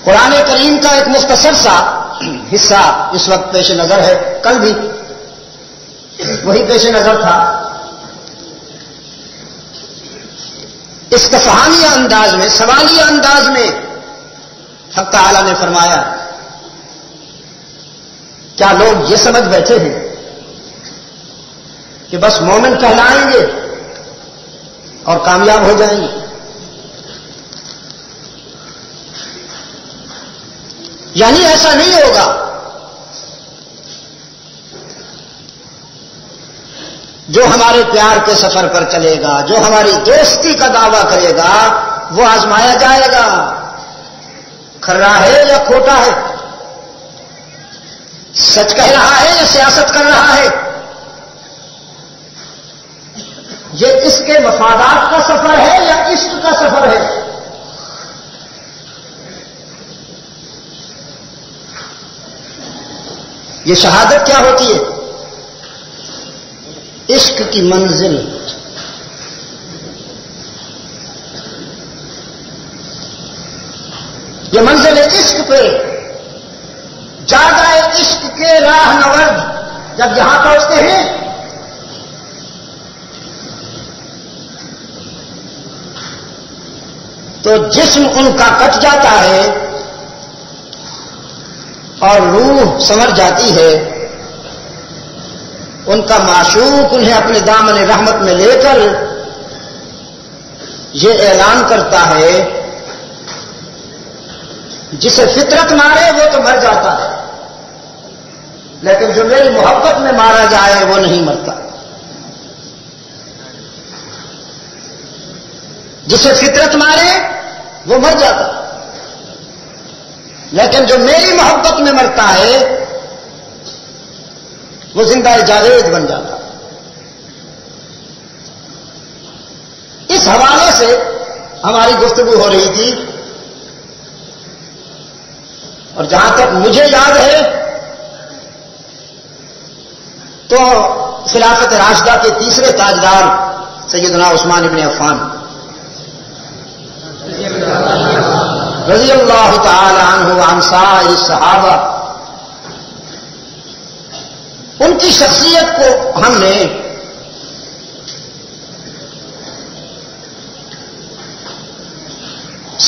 قرآن کریم کا ایک مختصر سا حصہ اس وقت پیش نظر ہے، کل بھی وہی پیش نظر تھا۔ اس کفہانیہ انداز میں، سوالیہ انداز میں حق تعالی نے فرمایا، کیا لوگ یہ سمجھ بیٹھے ہیں کہ بس مومن کہلائیں گے اور کامیاب ہو جائیں گے؟ یعنی ایسا نہیں ہوگا۔ جو ہمارے پیار کے سفر پر چلے گا، جو ہماری دوستی کا دعویٰ کرے گا، وہ آزمایا جائے گا، کھرا ہے یا کھوٹا ہے، سچ کہہ رہا ہے یا سیاست کر رہا ہے۔ یہ اس کے مفادات کا سفر ہے یا عشق کا سفر ہے؟ یہ شہادت کیا ہوتی ہے؟ عشق کی منزل، یہ منزل عشق پہ جاگائے عشق کے راہ نورد جب یہاں پہنچتے ہیں تو جسم ان کا کٹ جاتا ہے اور روح سنور جاتی ہے۔ ان کا معشوق انہیں اپنے دامن رحمت میں لے کر یہ اعلان کرتا ہے، جسے فطرت مارے وہ تو مر جاتا ہے، لیکن جو میری محبت میں مارا جائے وہ نہیں مرتا۔ جسے فطرت مارے وہ مر جاتا، لیکن جو میری محبت میں مرتا ہے وہ زندہ جاوید بن جاتا۔ اس حوالے سے ہماری گفتگو ہو رہی تھی، اور جہاں تک مجھے یاد ہے تو خلافت راشدہ کے تیسرے تاجدار سیدنا عثمان ابن عفان رضی اللہ تعالی عنہ وعن سائر الصحابہ، ان کی شخصیت کو ہم نے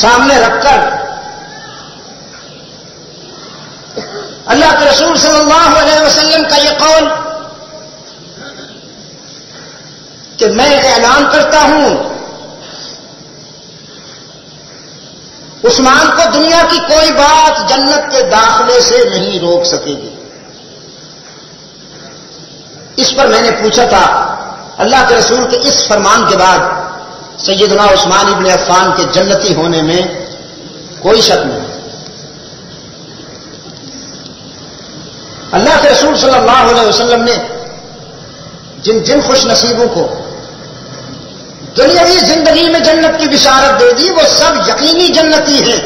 سامنے رکھ کر اللہ کے رسول صلی اللہ علیہ وسلم کا یہ قول کہ میں اعلان کرتا ہوں عثمان کو دنیا کی کوئی بات جنت کے داخلے سے نہیں روک سکے گی۔ اس پر میں نے پوچھا تھا، اللہ کے رسول کے اس فرمان کے بعد سیدنا عثمان ابن عفان کے جنتی ہونے میں کوئی شک نہیں۔ اللہ کے رسول صلی اللہ علیہ وسلم نے جن جن خوش نصیبوں کو دنیاوی زندگی میں جنت کی بشارت دے دی وہ سب یقینی جنتی ہیں۔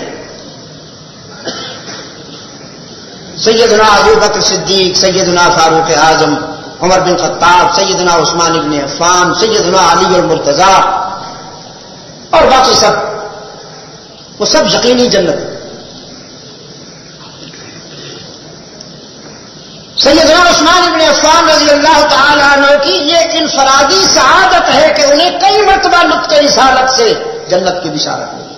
سیدنا ابو بکر صدیق، سیدنا فاروق اعظم، عمر بن خطاب، سیدنا عثمان ابن عفان، سیدنا علی المرتضیٰ اور باقی سب، وہ سب یقینی جنت۔ سیدنا عثمان ابن عفان رضی اللہ تعالی عنہ کی یہ انفرادی سعادت ہے کہ انہیں کئی مرتبہ نطق رسالت سے جنت کی بشارت ملی۔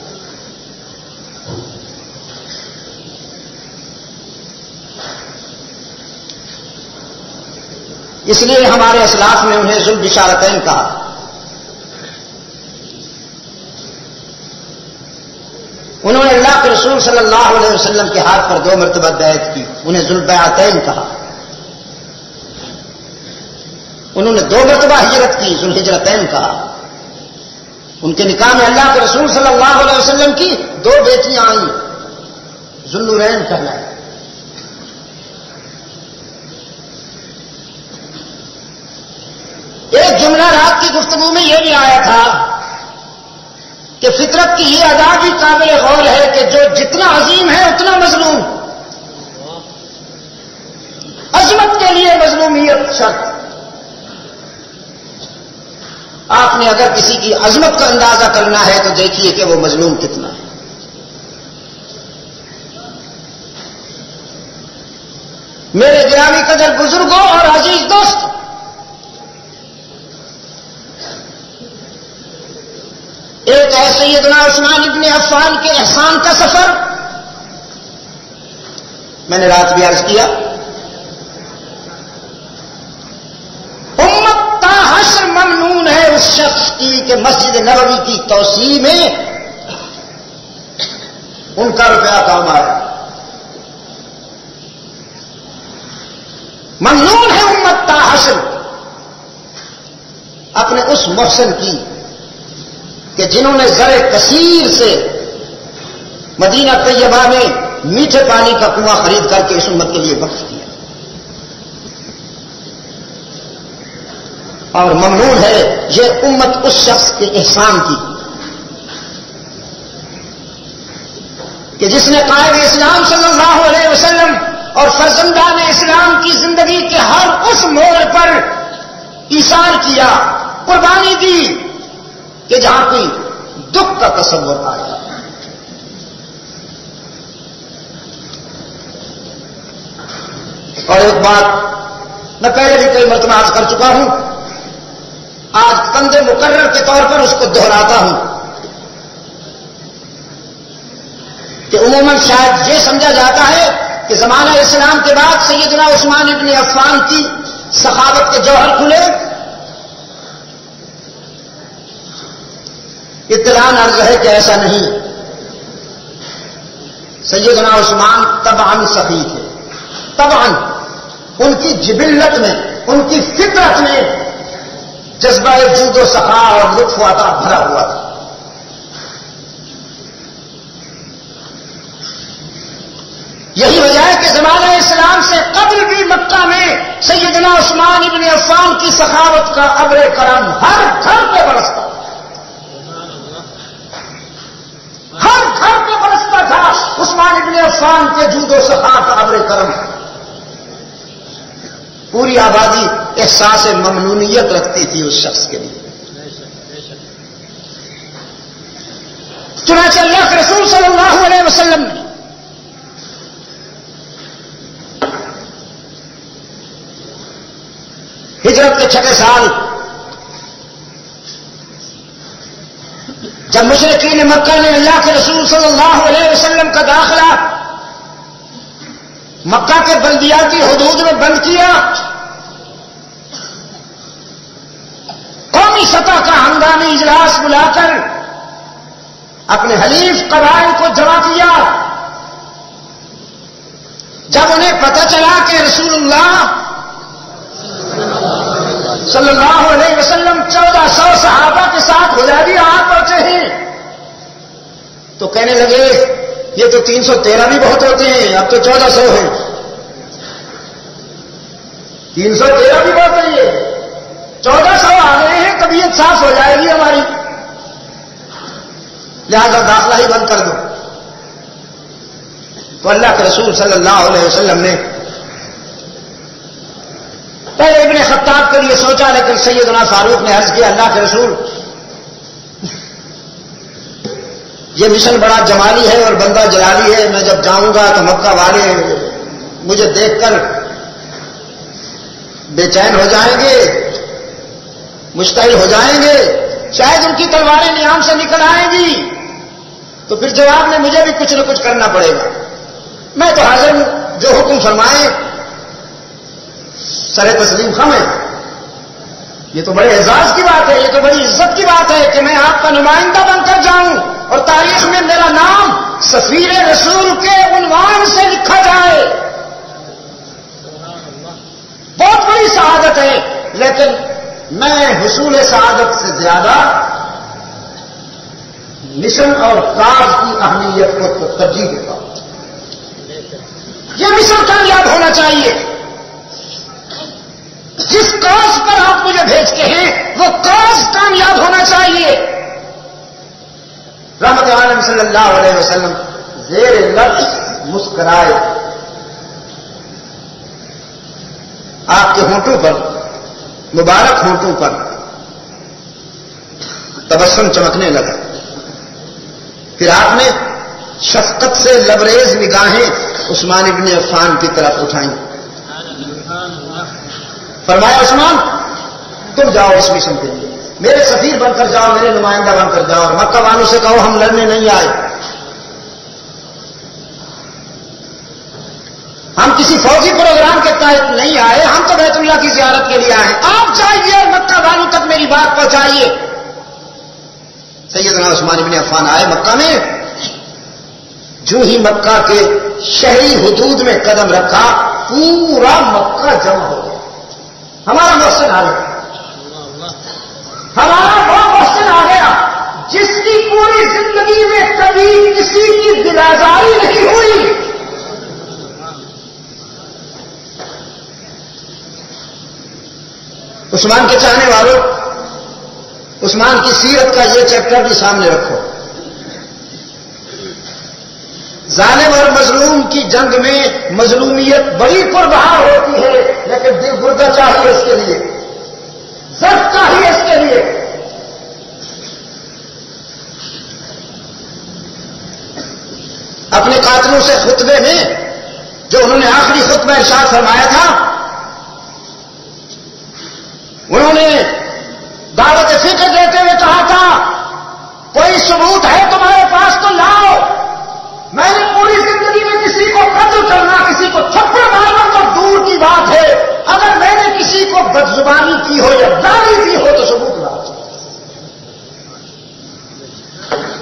اس لیے ہمارے اسلاف نے انہیں ذو البشارتین کہا۔ انہوں نے اللہ کے رسول صلی اللہ علیہ وسلم کے ہاتھ پر 2 مرتبہ بیعت کی، انہیں ذو البیعتین کہا۔ انہوں نے 2 مرتبہ ہجرت کی، ذو الہجرتین کہا۔ ان کے نکاح میں اللہ کے رسول صلی اللہ علیہ وسلم کی 2 بیٹیاں آئیں، ذو النورین کہلائیں۔ ایک جملہ رات کی گفتگو میں یہ بھی آیا تھا کہ فطرت کی یہ ادا بھی قابل غور ہے کہ جو جتنا عظیم ہے اتنا مظلوم، عظمت کے لیے مظلومیت شرط۔ آپ نے اگر کسی کی عظمت کا اندازہ کرنا ہے تو دیکھیے کہ وہ مظلوم کتنا ہے۔ میرے گرامی قدر بزرگوں اور عزیز دوست، ایک ہے سیدنا عثمان ابن عفان کے احسان کا سفر. میں نے رات بھی عرض کیا، امت تا حشر ممنون ہے اس شخص کی کہ مسجد نبوی کی توسیع میں ان کا روپیہ کام آئے. ممنون ہے امت تا حشر اپنے اس محسن کی کہ جنہوں نے زر کثیر سے مدینہ طیبہ میں میٹھے پانی کا کنواں خرید کر کے اس امت کے لیے وقف کیا. اور ممنون ہے یہ امت اس شخص کے احسان کی کہ جس نے قائد اسلام صلی اللہ علیہ وسلم اور فرزندان اسلام کی زندگی کے ہر اس موڑ پر ایثار کیا، قربانی دی کہ جہاں کوئی دکھ کا تصور آیا. اور ایک بات میں پہلے بھی کئی مرتبہ عرض کر چکا ہوں، آج کند مقرر کے طور پر اس کو دہراتا ہوں کہ عموماً شاید یہ سمجھا جاتا ہے کہ زمانہ اسلام کے بعد سیدنا عثمان ابن عفان کی سخاوت کے جوہر کھلے. اطلاع عرض ہے کہ ایسا نہیں. سیدنا عثمان طبعاً سخی تھے، طبعاً ان کی جبلت میں، ان کی فطرت میں جذبہ جود و سخا اور لطف عطا بھرا ہوا تھا. یہی وجہ ہے کہ زمانہ اسلام سے قبل بھی مکہ میں سیدنا عثمان ابن عفان کی سخاوت کا ابر کرم ہر گھر پہ برستا، ہر گھر پہ برستا تھا عثمان ابن عفان کے جود و سخا کا ابر کرم. پوری آبادی احساس ممنونیت رکھتی تھی اس شخص کے لیے. چنانچہ اللہ کے رسول صلی اللہ علیہ وسلم نے ہجرت کے 6 سال جب مشرکین مکہ نے اللہ کے رسول صلی اللہ علیہ وسلم کا داخلہ مکہ کے بلدیاتی حدود میں بند کیا، قومی سطح کا ہنگامی اجلاس بلا کر اپنے حلیف قبائل کو جمع کیا. جب انہیں پتہ چلا کہ رسول اللہ صلی اللہ علیہ وسلم 1400 صحابہ کے ساتھ حدیبیہ آ پہنچے ہیں تو کہنے لگے یہ تو 313 بھی بہت ہوتے ہیں، اب تو 1400 ہیں. 313 بھی بہت نہیں ہے، 1400 آ گئے ہیں، طبیعت صاف ہو جائے گی ہماری، لہذا داخلہ ہی بند کر دو. تو اللہ کے رسول صلی اللہ علیہ وسلم نے پہلے ابن خطاب کے لیے سوچا، لیکن سیدنا فاروق نے عرض کیا اللہ کے رسول یہ مشن بڑا جمالی ہے اور بندہ جلالی ہے، میں جب جاؤں گا تو مکہ والے مجھے دیکھ کر بے چین ہو جائیں گے، مشتعل ہو جائیں گے، شاید ان کی تلواریں نیام سے نکل آئیں گی، تو پھر جواب میں مجھے بھی کچھ نہ کچھ کرنا پڑے گا. میں تو حاضر ہوں، جو حکم فرمائیں سر تسلیم خم ہے. یہ تو بڑے اعزاز کی بات ہے، یہ تو بڑی عزت کی بات ہے کہ میں آپ کا نمائندہ بن کر جاؤں اور تاریخ میں میرا نام سفیر رسول کے عنوان سے لکھا جائے. بہت بڑی سعادت ہے، لیکن میں حصول سعادت سے زیادہ مشن اور کاز کی اہمیت کو ترجیح دیتا ہوں. یہ مشن کامیاب ہونا چاہیے. جس کاز پر آپ مجھے بھیجتے ہیں وہ کاز کامیاب ہونا چاہیے. رحمت عالم صلی اللہ علیہ وسلم زیر لفظ مسکرائے. آپ کے ہونٹوں پر، مبارک ہونٹوں پر تبسم چمکنے لگا. پھر آپ نے شفقت سے لبریز نگاہیں عثمان ابن عفان کی طرف اٹھائیں فرمایا عثمان تم جاؤ اس مشن کے لیے، میرے سفیر بن کر جاؤ، میرے نمائندہ بن کر جاؤ، اور مکہ والوں سے کہو ہم لڑنے نہیں آئے، ہم کسی فوجی پروگرام کے تحت نہیں آئے، ہم تو بیت اللہ کی زیارت کے لیے آئے ہیں، آپ جائیے مکہ والوں تک میری بات پہنچائیے۔ سیدنا عثمان بن عفان آئے مکہ میں، جو ہی مکہ کے شہری حدود میں قدم رکھا پورا مکہ جمع ہو گیا۔ ہمارا محسن آ گیا، ہمارا وہ محسن آ گیا جس کی پوری زندگی میں کبھی کسی کی دلازاری نہیں ہوئی۔ عثمان کے چاہنے والوں، عثمان کی سیرت کا یہ چیپٹر بھی سامنے رکھو۔ ظالم اور مظلوم کی جنگ میں مظلومیت بڑی پربہار ہوتی ہے، لیکن دل گردہ چاہیے اس کے لیے، ضرب چاہیے اس کے لیے۔ اپنے قاتلوں سے خطبے میں جو انہوں نے آخری خطبہ ارشاد فرمایا تھا، انہوں نے دعوت فکر دیتے ہوئے کہا تھا کوئی ثبوت ہے تمہارے پاس تو لاؤ، میں نے پوری زندگی میں کسی کو قتل کرنا، کسی کو تھپڑ مارنا تو دور کی بات ہے، اگر میں نے کسی کو بدزبانی کی ہو یا گالی دی ہو تو ثبوت لاؤ۔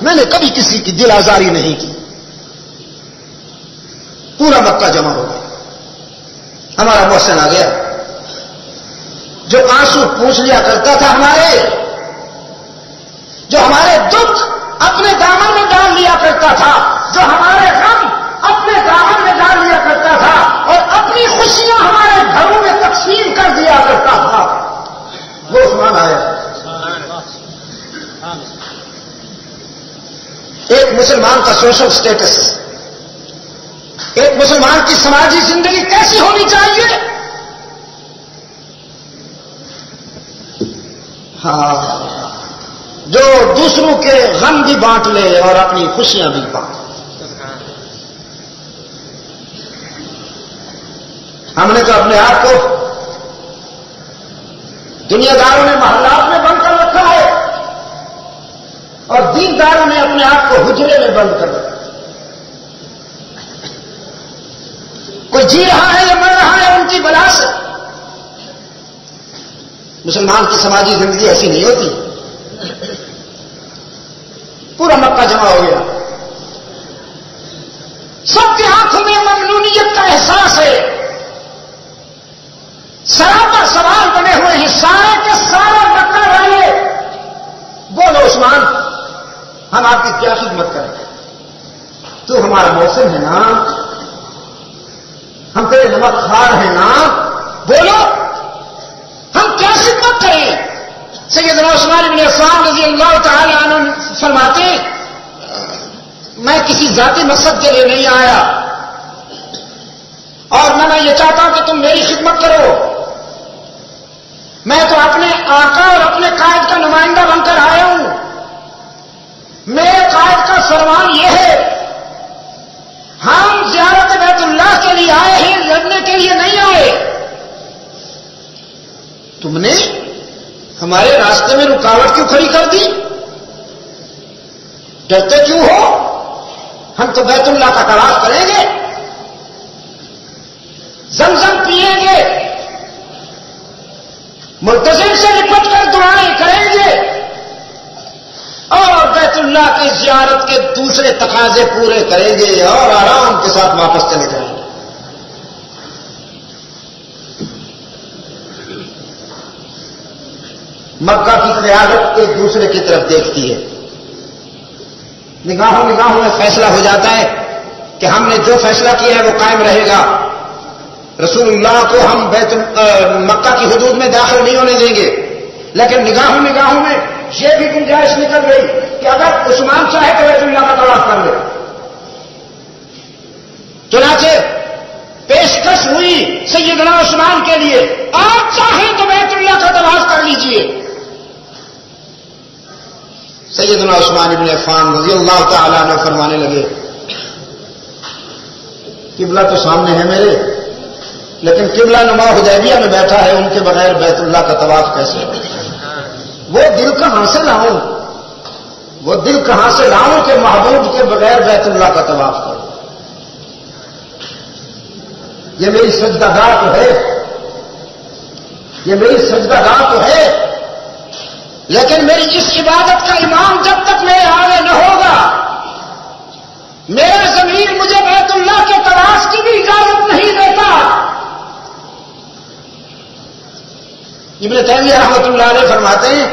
میں نے کبھی کسی کی دل آزاری نہیں کی۔ پورا مکہ جمع ہو گیا، ہمارا محسن آ گیا جو آنسو پوچھ لیا کرتا تھا ہمارے، جو ہمارے دکھ اپنے دامن میں ڈال لیا کرتا تھا، جو ہمارے غم اپنے دامن میں ڈال لیا کرتا تھا اور اپنی خوشیاں ہمارے گھروں میں تقسیم کر دیا کرتا تھا، وہ عثمان آیا۔ ایک مسلمان کا سوشل سٹیٹس، ایک مسلمان کی سماجی زندگی کیسی ہونی چاہیے؟ ہاں، جو دوسروں کے غم بھی بانٹ لے اور اپنی خوشیاں بھی بانٹ لے۔ ہم نے تو اپنے آپ کو دنیا داروں نے محلات میں بند کر رکھا ہے اور دینداروں نے اپنے آپ کو حجرے میں بند کر رکھا ہے۔ کوئی جی رہا ہے یا مر رہا ہے ان کی بلا سے۔ مسلمان کی سماجی زندگی ایسی نہیں ہوتی۔ پورا مکہ جمع ہو گیا، سب کی آنکھوں میں ممنونیت کا احساس ہے، سراپا سوال بنے ہوئے ہیں سارے کے سارے مکہ والے۔ بولو عثمان ہم آپ کی کیا خدمت کریں، تو ہمارا محسن ہے نا، ہم تیرے نمک خوار ہیں نا، بولو ہم کیا خدمت کریں۔ سیدنا عثمان بن عفان رضی اللہ تعالی عنہ فرماتے میں کسی ذاتی مقصد کے لیے نہیں آیا اور نہ میں یہ چاہتا ہوں کہ تم میری خدمت کرو، میں تو اپنے آقا اور اپنے قائد کا نمائندہ بن کر آیا ہوں۔ میرے قائد کا فرمان یہ ہے ہم زیارت بیت اللہ کے لیے آئے ہیں، لڑنے کے لیے نہیں آئے۔ تم نے ہمارے راستے میں رکاوٹ کیوں کھڑی کر دی؟ ڈرتے کیوں ہو؟ ہم تو بیت اللہ کا طواف کریں گے، زمزم پیئیں گے، ملتزم سے لپٹ کر دعائیں کریں گے اور بیت اللہ کی زیارت کے دوسرے تقاضے پورے کریں گے اور آرام کے ساتھ واپس چلے جائیں گے۔ مکہ کی قیادت ایک دوسرے کی طرف دیکھتی ہے، نگاہوں میں فیصلہ ہو جاتا ہے کہ ہم نے جو فیصلہ کیا ہے وہ قائم رہے گا، رسول اللہ کو ہم مکہ کی حدود میں داخل نہیں ہونے دیں گے۔ لیکن نگاہوں میں یہ بھی گنجائش نکل گئی کہ اگر عثمان چاہے تو بیت اللہ کا طواف کر لے۔ چنانچہ پیشکش ہوئی سیدنا عثمان کے لیے آپ چاہیں تو بیت اللہ کا طواف کر لیجئے۔ سیدنا عثمان بن عفان رضی اللہ تعالیٰ عنہ فرمانے لگے قبلہ تو سامنے ہے میرے، لیکن قبلہ نما حدیبیہ میں بیٹھا ہے، ان کے بغیر بیت اللہ کا طواف کیسے؟ وہ دل کہاں سے لاؤں؟ وہ دل کہاں سے لاؤں کہ محبوب کے بغیر بیت اللہ کا طواف کروں؟ یہ میری سجدہ گاہ تو ہے، یہ میری سجدہ گاہ تو ہے، لیکن میری اس عبادت کا امام جب تک میرے آگے نہ ہوگا، میرا ضمیر مجھے بیت اللہ کے طواف کی بھی اجازت نہیں دیتا۔ ابن تیمیہ رحمۃ اللہ علیہ فرماتے ہیں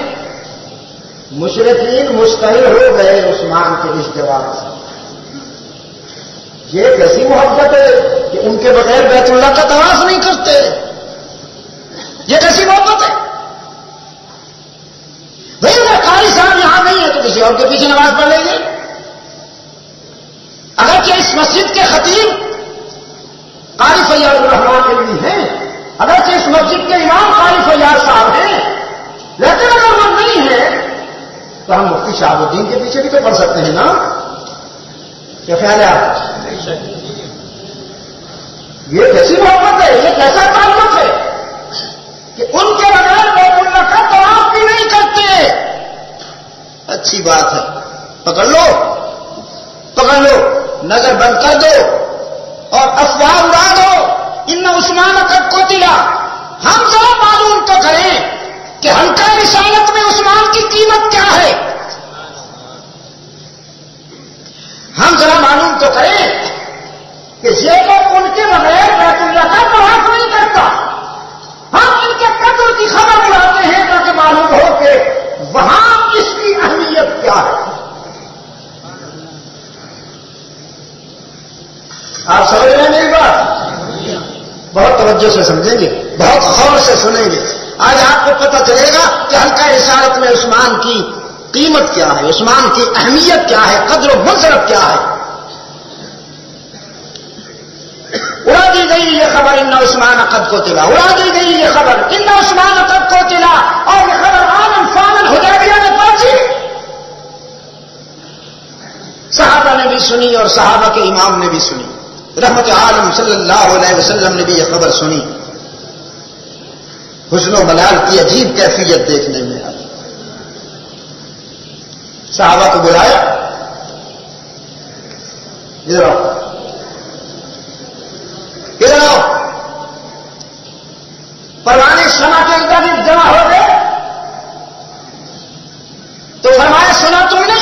مشرکین مستحل ہو گئے عثمان کے اشتراک سے۔ یہ کیسی محبت ہے کہ ان کے بغیر بیت اللہ کا طواف نہیں کرتے؟ یہ کیسی محبت ہے؟ بھائی اگر قاری صاحب یہاں نہیں ہے تو کسی اور کے پیچھے نماز پڑھ لیں گے۔ اگرچہ اس مسجد کے خطیب قاری فیاض الرحمان علوی ہیں، اگرچہ اس مسجد کے امام قاری فیاض صاحب ہیں، لیکن اگر وہ نہیں ہے تو ہم مفتی شہاب الدین کے پیچھے بھی تو پڑھ سکتے ہیں نا؟ کیا خیال ہے آپ؟ یہ کیسی محبت ہے؟ یہ کیسا تعلق ہے کہ ان کے بغیر بیت اللہ کا طواف بھی نہیں کرتے؟ اچھی بات ہے، پکڑ لو پکڑ لو، نظر بند کر دو اور افواہ اڑا دو۔ ان عثمان قد قتل، ہم ذرا معلوم تو کریں کہ حلقہ رسالت میں عثمان کی قیمت کیا ہے؟ ہم ذرا معلوم تو کریں کہ یہ لوگ ان کے بغیر بیت اللہ کا طواف نہیں کرتا، ہم ان کے قدر کی خبر اڑاتے ہیں تاکہ معلوم ہو کہ وہاں اس کی اہمیت کیا ہے۔ آپ سمجھ رہے ہیں میری بات؟ بہت توجہ سے سمجھیں گے، بہت غور سے سنیں گے، آج آپ کو پتہ چلے گا کہ حلقہ رسالت میں عثمان کی قیمت کیا ہے، عثمان کی اہمیت کیا ہے، قدر و منزلت کیا ہے۔ اڑا دی گئی یہ خبر ان عثمان قد قتل، اڑا دی گئی یہ خبر ان عثمان قد قتل، اور یہ خبر عالم فامن حدیبیہ میں پہنچی، صحابہ نے بھی سنی اور صحابہ کے امام نے بھی سنی، رحمت عالم صلی اللہ علیہ وسلم نے بھی یہ خبر سنی۔ حسن و ملال کی عجیب کیفیت دیکھنے میں آئی۔ صحابہ کو بلایا، ادھر آؤ ادھر آؤ، پروانے شمع کے اندر جمع ہو گئے تو فرمایا سنا تم نے؟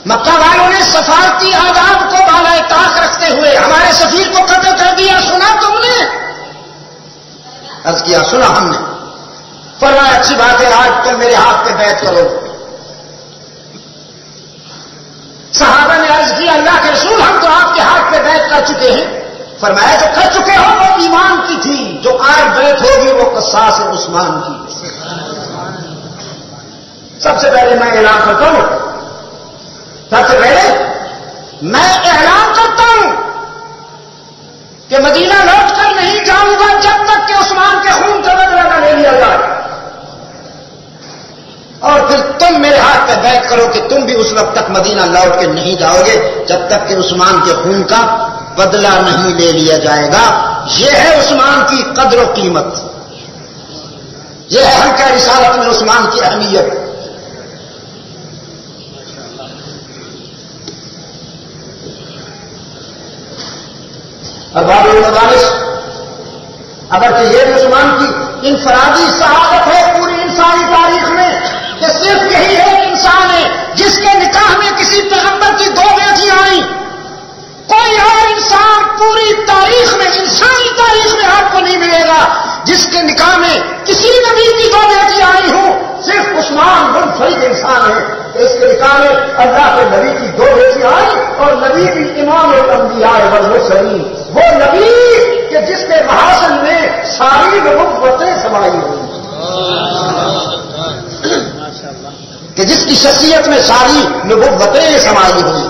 مکہ والوں نے سفارتی آداب کو بالائے طاق رکھتے ہوئے ہمارے سفیر کو قتل کر دیا، سنا تم نے؟ عرض کیا سنا ہم نے۔ فرمایا اچھی بات ہے، آج تم میرے ہاتھ پہ بیعت کرو۔ صحابہ نے عرض کیا اللہ کے رسول ہم تو آپ کے ہاتھ پہ بیعت کر چکے ہیں۔ فرمایا جو کر چکے ہو وہ ایمان کی تھی، جو آج بیعت ہوگی وہ قصاص عثمان کی۔ سب سے پہلے میں اعلان کرتا ہوں، سب سے پہلے میں اعلان کرتا ہوں کہ مدینہ لوٹ کر نہیں جاؤں گا جب تک کہ عثمان کے خون کا بدلہ نہ لے لیا جائے، اور پھر تم میرے ہاتھ پہ بیعت کرو کہ تم بھی اس وقت تک مدینہ لوٹ کے نہیں جاؤ گے جب تک کہ عثمان کے خون کا بدلہ نہیں لے لیا جائے گا۔ یہ ہے عثمان کی قدر و قیمت، یہ ہے حلقہ رسالت میں عثمان کی اہمیت۔ ارباب المدارس، اگرچہ یہ عثمان کی انفرادی شہادت ہے پوری انسانی تاریخ میں کہ صرف یہی ایک انسان ہے جس کے نکاح میں کسی پیغمبر کی دو بیٹیاں آئیں، کوئی اور انسان پوری تاریخ میں، انسانی تاریخ میں آپ کو نہیں ملے گا جس کے نکاح میں کسی نبی کی دو بیٹیاں آئی ہوں، صرف عثمان منفرد انسان ہے کہ اس کے نکاح میں اللہ کے نبی کی دو بیٹیاں آئی، اور نبی بھی امام الانبیاء والمرسلین، وہ نبی کہ جس کے محاسن میں ساری نبوتیں سمائی ہوئی، کہ جس کی شخصیت میں ساری نبوتیں سمائی ہوئی۔